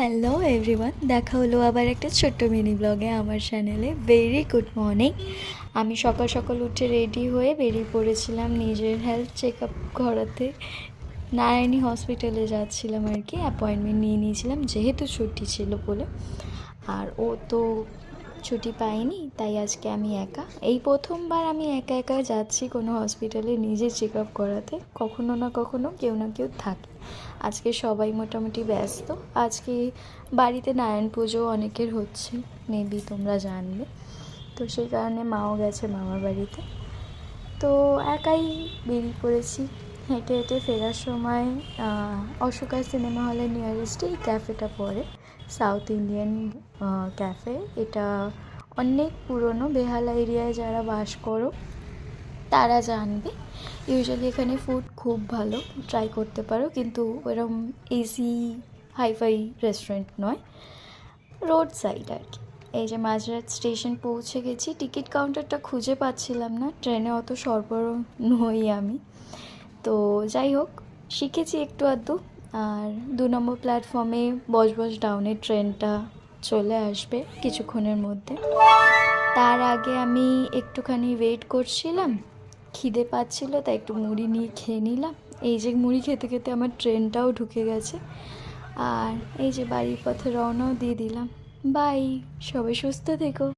Hello everyone, দেখা হলো আবার একটা ছোট্ট মিনি ব্লগে আমার চ্যানেলে। Very good morning. আমি সকাল সকাল উঠে রেডি হয়ে বেরিয়ে পড়েছিলাম নিজের হেলথ চেক আপ করাতে। নারায়ণী হসপিটালে যাচ্ছিলাম আর কি, অ্যাপয়েন্টমেন্ট নিয়ে নিয়েছিলাম যেহেতু ছুটি ছিল বলে। আর ও তো ছুটি পাইনি, তাই আজকে আমি একা, এই প্রথমবার আমি একা একা যাচ্ছি কোনো হসপিটালে নিজে চেক আপ করাতে। কখনো না কখনো কেউ না কেউ থাকে। আজকে সবাই মোটামুটি ব্যস্ত। আজকে বাড়িতে নারায়ণ পুজো অনেকের হচ্ছে, মেবি তোমরা জানবে। তো সেই কারণে মাও গেছে মামার বাড়িতে। তো একাই বেরিয়ে পড়েছি। হেঁটে হেঁটে ফেরার সময় অশোকা সিনেমা হলের নিয়ারেস্টে এই ক্যাফেটা পড়ে, সাউথ ইন্ডিয়ান ক্যাফে। এটা অনেক পুরনো, বেহালা এরিয়ায় যারা বাস করো তারা জানবে। ইউজুয়ালি এখানে ফুড খুব ভালো, ট্রাই করতে পারো, কিন্তু এরম এসি হাইফাই রেস্টুরেন্ট নয়, রোড সাইড আর কি। এই যে মাঝরাত স্টেশন পৌঁছে গেছি, টিকিট কাউন্টারটা খুঁজে পাচ্ছিলাম না, ট্রেনে অত সরবরাহ নই আমি। তো যাই হোক, শিখেছি একটু আধটু। আর 2 নম্বর প্ল্যাটফর্মে বজবজ ডাউনের ট্রেনটা চলে আসবে কিছুক্ষণের মধ্যে। তার আগে আমি একটুখানি ওয়েট করছিলাম, খিদে পাচ্ছিল, তাই একটু মুড়ি নিয়ে খেয়ে নিলাম। এই যে মুড়ি খেতে খেতে আমার ট্রেনটাও ঢুকে গেছে। আর এই যে বাড়ির পথে রওনাও দিয়ে দিলাম। বাই, সবাই সুস্থ থেকো।